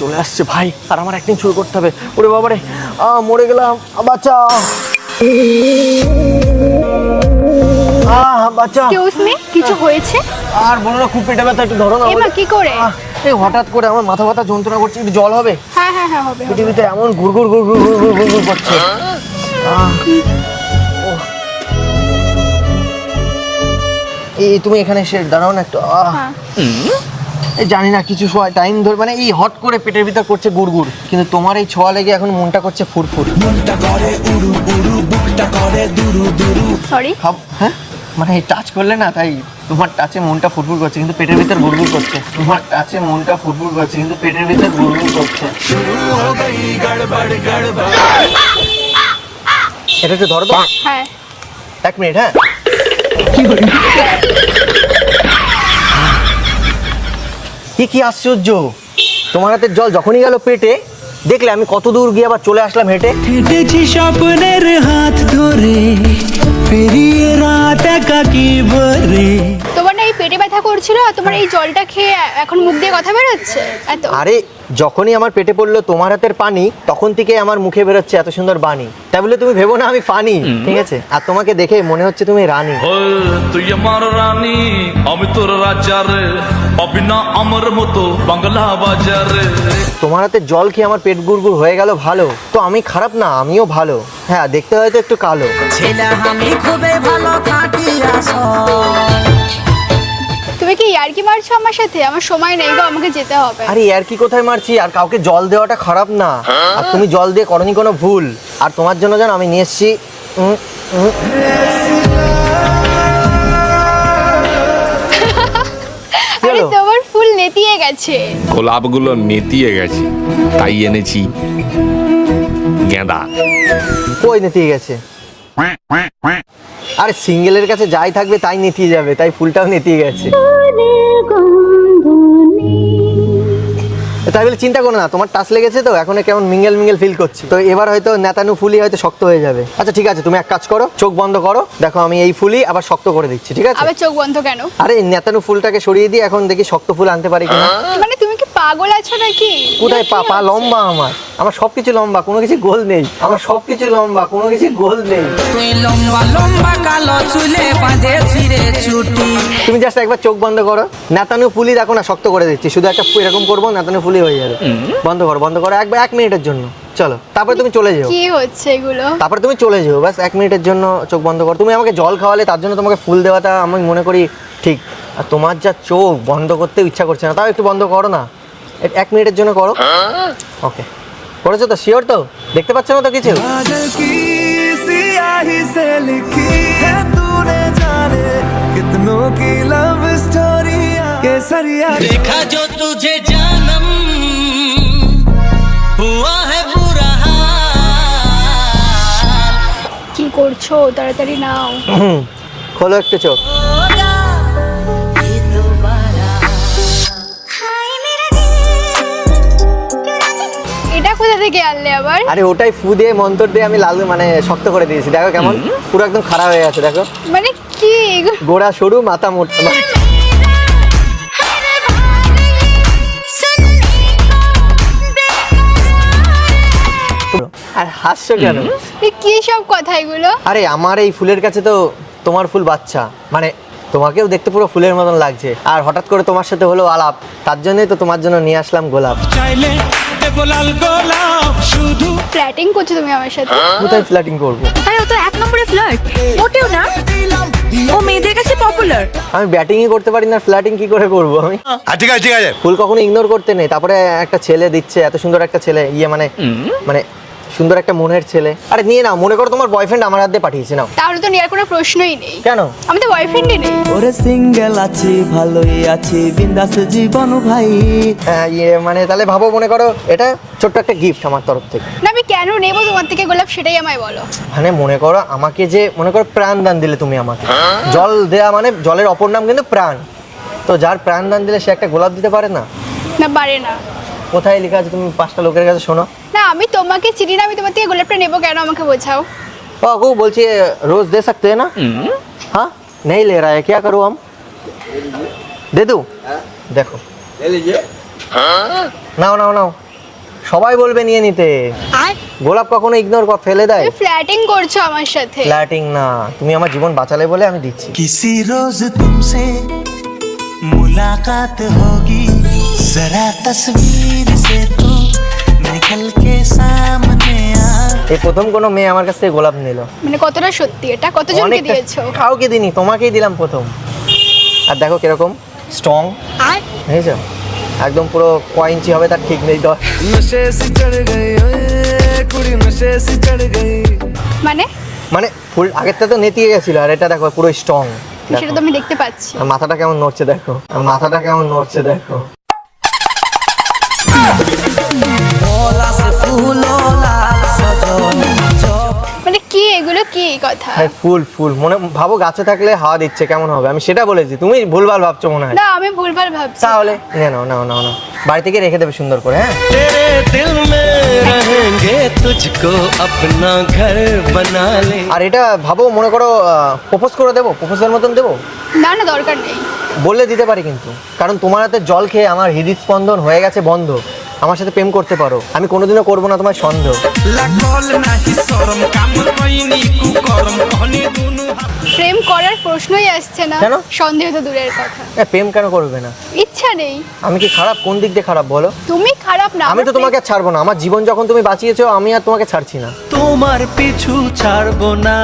চলে আসছে ভাই, আর আমার অ্যাক্টিং শুরু করতে হবে। ওরে বাবারে, মরে গেলাম, বাচ্চা বাচ্চা। এক্সকিউজ মি, কিছু হয়েছে? আর বলো না, খুব পেটে ব্যথা, একটু ধরো না। এমা কি করে? এই হঠাৎ করে আমার মাথা ব্যথা যন্ত্রণা করছে, একটু জল হবে? হ্যাঁ হ্যাঁ হ্যাঁ হবে। পৃথিবীতে এমন গুড়গুড় গুড়গুড় গুড়গুড় গুড়গুড় করছে। এই তুমি এখানে এসে দাঁড়াও না একটু। এই জানি না কিছু সময় টাইম ধরে, মানে এই হট করে পেটের ভিতর করছে গুড়গুড়, কিন্তু তোমার এই ছোঁয়া লেগে এখন মনটা করছে ফুরফুর। মনটা করে উড়ু উড়ু, বুকটা করে দুরু দুরু। সরি। হ্যাঁ, মানে টাচ করলে না, তাই তোমার টাচে মনটা ফুরফুর করছে, কিন্তু পেটের ভিতর গুড়গুড় করছে। তোমার টাচে মনটা ফুরফুর করছে, কিন্তু পেটের ভিতর গুড়গুড় করছে। এটা একটু ধরো তো। হ্যাঁ, 1 মিনিট। হ্যাঁ, কি আশ্চর্য, তোমার হাতের জল যখনই গেল পেটে, দেখলে আমি কত দূর গিয়ে আবার চলে আসলাম হেঁটে। হেঁটেছি স্বপ্নের হাত ধরে, পেরিয়ে রাত একাকী ভরে। তোমার না এই পেটে ব্যথা করছিল, আর তোমার এই জলটা খেয়ে এখন মুখ দিয়ে কথা বেরোচ্ছে এত? আরে যখনই আমার পেটে পড়লো তোমার হাতের পানি, তখন থেকে আমার মুখে বেরোচ্ছে এত সুন্দর বাণী। তাই বলে তুমি ভেবো না আমি ফানি, ঠিক আছে? আর তোমাকে দেখে মনে হচ্ছে তুমি রানী। তুই আমার রানী, আমি তোর রাজা রে, পাবি না আমার মতো বাংলা বাজারে। তোমার হাতে জল খেয়ে আমার পেট গুড়গুড় হয়ে গেল, ভালো তো আমি খারাপ না, আমিও ভালো। হ্যাঁ, দেখতে হয়তো একটু কালো। ছেলে আমি খুবই ভালো কাটিয়া। তুমি কি ইয়ার্কি মারছো আমার সাথে? আমার সময় নেই গো, আমাকে যেতে হবে। আরে আর কি কোথায় মারছি, আর কাউকে জল দেওয়াটা খারাপ না, আর তুমি জল দিয়ে করনি কোনো ভুল। আর তোমার জন্য জানো আমি নিয়ে এসেছি আরে তোমার ফুল নেতিয়ে গেছে। গোলাপগুলো নেতিয়ে গেছে, তাই এনেছি গেঁদা। কই নেতিয়ে গেছে? আরে সিঙ্গেলের কাছে যাই থাকবে তাই নেতিয়ে যাবে, তাই ফুলটাও নেতিয়ে গেছে। তাই বলে চিন্তা করো না, তোমার টাচ লেগেছে তো, এখন কেমন মিঙ্গেল মিঙ্গেল ফিল করছি, তো এবার হয়তো নেতানু ফুলি হয়তো শক্ত হয়ে যাবে। আচ্ছা ঠিক আছে, তুমি এক কাজ করো, চোখ বন্ধ করো, দেখো আমি এই ফুলি আবার শক্ত করে দিচ্ছি, ঠিক আছে? আবার চোখ বন্ধ কেন? আরে নেতানু ফুলটাকে সরিয়ে দিয়ে এখন দেখি শক্ত ফুল আনতে পারি কিনা। মানে তুমি কি পাগল আছো নাকি? কোথায় পা লম্বা, আমার সবকিছু লম্বা, কোনো কিছু গোল নেই। আমার সবকিছু লম্বা, কোনো কিছু গোল নেই। তুই লম্বা লম্বা কালো চুলে বাঁধেছি রে ছুটি। তুমি জাস্ট একবার চোখ বন্ধ করো, নেতানু ফুলি দেখো না শক্ত করে দিচ্ছি, শুধু একটা এরকম করবো, নেতানু ফুলি হয়ে যাবে। বন্ধ করো একবার 1 মিনিটের জন্য, চলো, তারপরে তুমি চলে যাও। কি হচ্ছে এগুলো? তারপরে তুমি চলে যাও, ব্যাস 1 মিনিটের জন্য চোখ বন্ধ করো। তুমি আমাকে জল খাওয়ালে, তার জন্য তোমাকে ফুল দেওয়াটা আমি মনে করি ঠিক। আর তোমার যা চোখ বন্ধ করতেও ইচ্ছা করছে না, তাও একটু বন্ধ করো না, 1 মিনিটের জন্য করো। ওকে, করেছো তো? শিওর তো? দেখতে পাচ্ছ না তো কিছু? देखा जो तुझे जानम हुआ है बुरा हाल। কি করছো? তাড়াতাড়ি নাও। খোলো একটু চোখ। এটা কোথা থেকে আনলে আবার? আরে ওটাই ফু দিয়ে মন্তর দিয়ে আমি লাল মানে শক্ত করে দিয়েছি, দেখো কেমন পুরো একদম খারাপ হয়ে গেছে, দেখো। মানে কি? গোড়া সরু, মাথা মোটা। আর হাসছো কেন? কি সব কথা এগুলো? আরে আমার এই ফুলের কাছে তো তোমার ফুল বাচ্চা, মানে তোমাকেও দেখতে পুরো ফুলের মতন লাগছে, আর হঠাৎ করে তোমার সাথে হলো আলাপ, তার জন্যই তো তোমার জন্য নিয়ে আসলাম গোলাপ। চাইলে দেব লাল গোলাপ শুধু। ফ্ল্যাটিং করছো তুমি আমার সাথে? কোথায় ফ্ল্যাটিং করবো? আরে ও তো 1 নম্বরে ফ্লার্ট, মোটেও না। ও মেয়েদের কাছে পপুলার। আমি ব্যাটিংই করতে পারি না, ফ্ল্যাটিং কি করে করবো আমি? ঠিক আছে ঠিক আছে, ফুল কখনো ইগনোর করতে নেই। তারপরে একটা ছেলে দিচ্ছে, এত সুন্দর একটা ছেলে, মানে সুন্দর একটা মনের ছেলে। আরে নিয়ে নাও, মনে করো তোমার বয়ফ্রেন্ড আমার হাত দিয়ে পাঠিয়েছে, নাও। তাহলে তো নেওয়ার কোনো প্রশ্নই নেই। কেন? আমি তো বয়ফ্রেন্ডই নেই। ওরে সিঙ্গেল আছি, ভালোই আছি, বিন্দাস জীবন ভাই। হ্যাঁ, মানে তাহলে ভাবো, মনে করো এটা ছোট্ট একটা গিফট আমার তরফ থেকে। না আমি কেন নেবো তোমার থেকে গোলাপ, সেটাই আমায় বলো। মানে মনে করো আমাকে যে, মনে করো প্রাণ দান দিলে তুমি আমাকে, জল দেয়া মানে জলের অপর নাম কিন্তু প্রাণ, তো যার প্রাণ দান দিলে সে একটা গোলাপ দিতে পারে না? না পারে না। কোথায় লেখা আছে? তুমি 5টা লোকের কাছে শোনো। না আমি তোমাকে চিনি না, আমি তোমার থেকে গোলাপটা নেবো কেন, আমাকে বোঝাও। वो बोलती है रोज दे सकते हैं ना? हाँ, नहीं ले रहा है, क्या करूँ हम? दे दूँ? देखो, ले लीजिए। नाओ नाओ नाओ। সবাই বলবে নিয়ে নিতে। গোলাপ কখনো ইগনোর ফেলে দেয়? তুমি ফ্ল্যাটিং করছো আমার সাথে। ফ্ল্যাটিং না, তুমি আমার জীবন বাঁচালে বলে আমি দিচ্ছি। किसी रोज तुमसे मुलाकात होगी जरा तस्वीर से तू निकल के सामने आ। এই প্রথম কোনো মেয়ে আমার কাছ থেকে গোলাপ নিল। মানে কতটা সত্যি এটা? কতজনকে দিয়েছো? কাউকে দিইনি, তোমাকেই দিলাম প্রথম। আর দেখো কিরকম স্ট্রং, বুঝেছো? একদম পুরো কয় ইঞ্চি হবে তার ঠিক নেই। মানে মানে ফুল আগেরটা তো নেতিয়ে গেছিল, আর এটা দেখো পুরো স্ট্রং। সেটা তো আমি দেখতে পাচ্ছি। আর মাথাটা কেমন নড়ছে দেখো, আর মাথাটা কেমন নড়ছে দেখো। মানে কি এগুলো, কি কথা? আরে ফুল ফুল মনে ভাবো গাছে থাকলে হাওয়া দিচ্ছে কেমন হবে, আমি সেটা বলেছি, তুমি ভুলভাল ভাবছো মনে হয়। না আমি ভুলভাল ভাবছি। তাহলে নাও নাও নাও নাও, বাড়ি থেকে রেখে দেবে সুন্দর করে। হ্যাঁ तेरे दिल में रहेंगे तुझको अपना घर बना ले। আর এটা ভাবো মনে করো প্রপোজ করে দেবো, প্রপোজের মতন দেবো, না না দরকার নেই। বললে দিতে পারি কিন্তু, কারণ তোমার হাতে জল খেয়ে আমার হৃদস্পন্দন হয়ে গেছে বন্ধ। আমার সাথে প্রেম করতে পারো, আমি কোনোদিনও করবো না তোমার সন্দেহ। প্রেম করার প্রশ্নই আসছে না, কেন? সন্দেহ তো দূরের কথা। প্রেম কেন করবে না? ইচ্ছা নেই। আমি কি খারাপ? কোন দিক দিয়ে খারাপ বলো? তুমি খারাপ না। আমি তো তোমাকে আর ছাড়বো না, আমার জীবন যখন তুমি বাঁচিয়েছো আমি আর তোমাকে ছাড়ছি না। তোমার পিছু ছাড়বো না।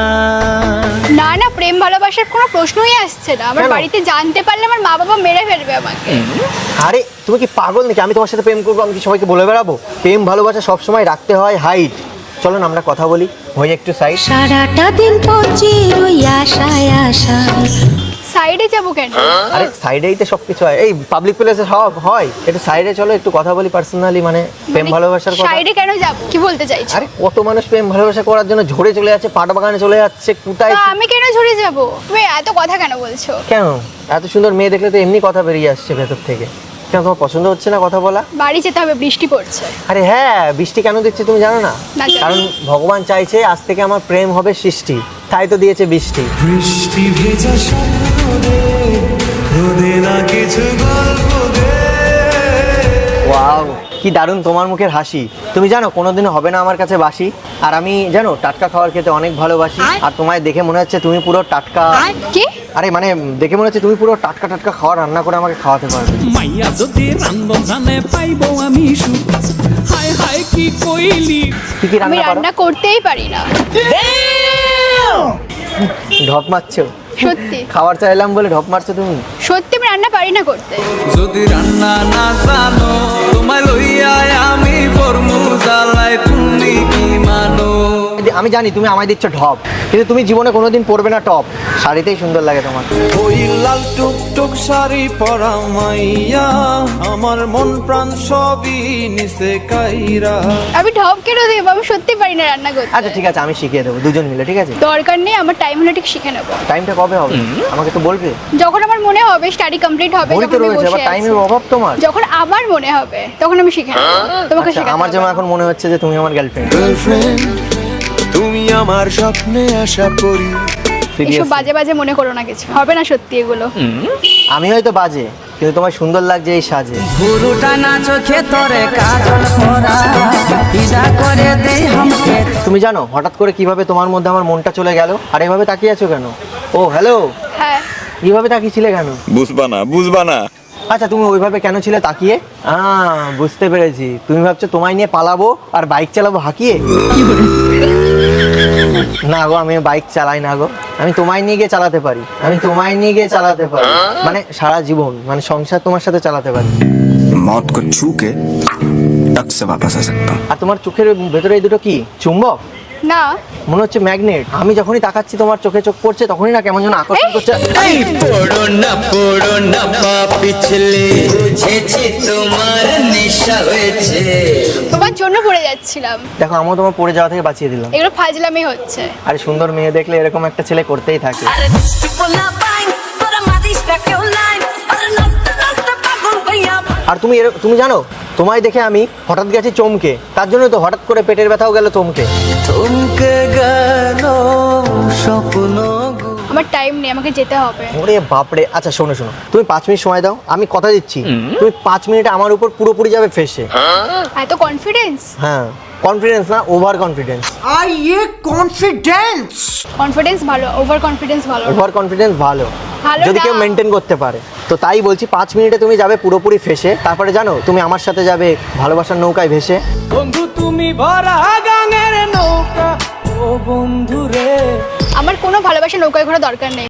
না না প্রেম ভালোবাসার কোনো প্রশ্নই আসছে না। আমার কেন? বাড়িতে জানতে পারলে আমার মা বাবা মেরে ফেলবে আমাকে। আরে তুমি কি পাগল নাকি? আমি তোমার সাথে প্রেম করবো, আমি কি সবাইকে বলে বেড়াবো? প্রেম ভালোবাসা সবসময় রাখতে হয় হাইট। চলো না আমরা কথা বলি, হয়ে একটু সাইড। সারাটা দিন পচি রই আশায় আশায়। সাইডে যাবো কেন? আরে সাইডেই তো সবকিছু হয়, এই পাবলিক প্লেসে সব হয়। একটু সাইডে চলো, একটু কথা বলি পার্সোনালি, মানে প্রেম ভালোবাসার কথা। সাইডে কেন যাবো? কি বলতে চাইছো? আরে কত মানুষ প্রেম ভালোবাসা করার জন্য ঝরে চলে যাচ্ছে, পাট বাগানে চলে যাচ্ছে, কোথায় তা আমি কেন ঝরে যাব? তুমি এত কথা কেন বলছো? কেন? এত সুন্দর মেয়ে দেখলে তো এমনি কথা বেরিয়ে আসছে ভেতর থেকে। কেন তোমার পছন্দ হচ্ছে না কথা বলা? বাড়ি যেতে হবে, বৃষ্টি পড়ছে। আরে হ্যাঁ, বৃষ্টি কেন দিচ্ছে তুমি জানো না? না জানি। কারণ ভগবান চাইছে আজ থেকে আমার প্রেম হবে সৃষ্টি, তাই তো দিয়েছে বৃষ্টি। বৃষ্টি ভেজা স্বপ্ন দে, রোদে না কিছু গল্প দে। ওয়াও, কি দারুণ তোমার মুখের হাসি। তুমি জানো কোনোদিনও হবে না আমার কাছে বাসি। আর আমি জানো টাটকা খাবার খেতে অনেক ভালোবাসি। আর তোমায় দেখে মনে হচ্ছে তুমি পুরো টাটকা। কি? আরে মানে দেখে মনে হচ্ছে তুমি পুরো টাটকা টাটকা খাবার রান্না করে আমাকে খাওয়াতে পারবে। মাইয়া যদি রান্ধ জানে পাইব আমি সুখ। হায় হায় কি কইলি। কি কি আমি রান্না করো? রান্না করতেই পারি না। ঢপ মারছো? সত্যি খাবার চাইলাম বলে ঢপ মারছো তুমি? সত্যি আমি রান্না পারি না করতে। যদি রান্না না জানো তোমায় লইয়া আমি ফরমু জ্বালাই তুমি কি মানো। আমি জানি তুমি আমায় দিচ্ছ ঢপ, কিন্তু তুমি জীবনে কোনোদিন পরবে না টপ। শাড়িতেই সুন্দর লাগে তোমার। ওই লাল টুকটুক শাড়ি পরা মাইয়া আমার মন প্রাণ সবই নিচে কাইরা। আমি ঢপ কেন দেবো? আমি সত্যি পারি না রান্না করতে। আচ্ছা ঠিক আছে, আমি শিখিয়ে দেবো দুজন মিলে, ঠিক আছে? দরকার নেই, আমার টাইম হলে ঠিক শিখে নেবো। টাইমটা কবে হবে আমাকে তো বলবে। যখন আমার মনে হবে স্টাডি কমপ্লিট হবে, ঘড়ি তো তখন আমি রয়েছে, বসে আবার আছি। টাইমের অভাব তোমার। যখন আমার মনে হবে তখন আমি শিখে নেবো। তোমাকে আচ্ছা, শেখাতে আমার হবে যেমন না। এখন মনে হচ্ছে যে তুমি আমার গার্লফ্রেন্ড। গার্লফ্রেন্ড তুমি আমার স্বপ্নে আশা করি। এসব বাজে বাজে মনে করো না, কিছু হবে না সত্যি এগুলো। আমি হয়তো বাজে, কিন্তু তোমার সুন্দর লাগছে এই সাজে। পুরোটা না চোখে তোরে কাজল পরা ইদা করে দেই হামকে। তুমি জানো হঠাৎ করে কিভাবে তোমার মধ্যে আমার মনটা চলে গেল? আর এভাবে তাকিয়ে আছো কেন? ও হ্যালো, হ্যাঁ কিভাবে তাকিয়েছিলে কেন? বুঝবা না। আচ্ছা তুমি ওইভাবে কেন ছিলে তাকিয়ে? বুঝতে পেরেছি, তুমি ভাবছো তোমায় নিয়ে পালাবো আর বাইক চালাবো হাঁকিয়ে। না গো, আমি বাইক চালাই না গো, আমি তোমায় নিয়ে গিয়ে চালাতে পারি। আমি তোমায় নিয়ে গিয়ে চালাতে পারি, মানে সারা জীবন, মানে সংসার তোমার সাথে চালাতে পারি। मौत को छू के टक से वापस आ सकता हूँ। আর তোমার চোখের ভেতরে এই দুটো কি চুম্বক? না মনে হচ্ছে ম্যাগনেট। আমি যখনই তাকাচ্ছি তোমার চোখে চোখ পড়ছে, তখনই না কেমন যেন আকর্ষণ করছে। পড়ো না পা পিছলে বুঝেছি তোমার নেশা হয়েছে। তোমার জন্য পড়ে যাচ্ছিলাম। দেখো আমিও তোমার পড়ে যাওয়া থেকে বাঁচিয়ে দিলাম। এগুলো ফাজলামি হচ্ছে। আরে সুন্দর মেয়ে দেখলে এরকম একটা ছেলে করতেই থাকে। আর তুমি জানো তোমায় দেখে আমি হঠাৎ গেছি চমকে, তার জন্য তো হঠাৎ করে পেটের ব্যথাও গেল চমকে। থমকে গেল স্বপ্ন। আমার টাইম নেই, আমাকে যেতে হবে। ওরে বাপরে, আচ্ছা শোনো শোনো, তুমি 5 মিনিট সময় দাও, আমি কথা দিচ্ছি তুমি 5 মিনিটে আমার উপর পুরোপুরি যাবে ফেসে। এত কনফিডেন্স? হ্যাঁ, কনফিডেন্স না, ওভার কনফিডেন্স। কনফিডেন্স ভালো, ওভার কনফিডেন্স ভালো না। ওভার কনফিডেন্স ভালো ভালো যদি না। কেউ মেনটেন করতে পারে। তো তাই বলছি 5 মিনিটে তুমি যাবে পুরোপুরি ফেসে, তারপরে জানো তুমি আমার সাথে যাবে ভালোবাসার নৌকায় ভেসে। বন্ধু তুমি ভরা গাঙের নৌকা ও বন্ধু রে। আমার কোনো ভালোবাসা নৌকায় ঘোরা দরকার নেই।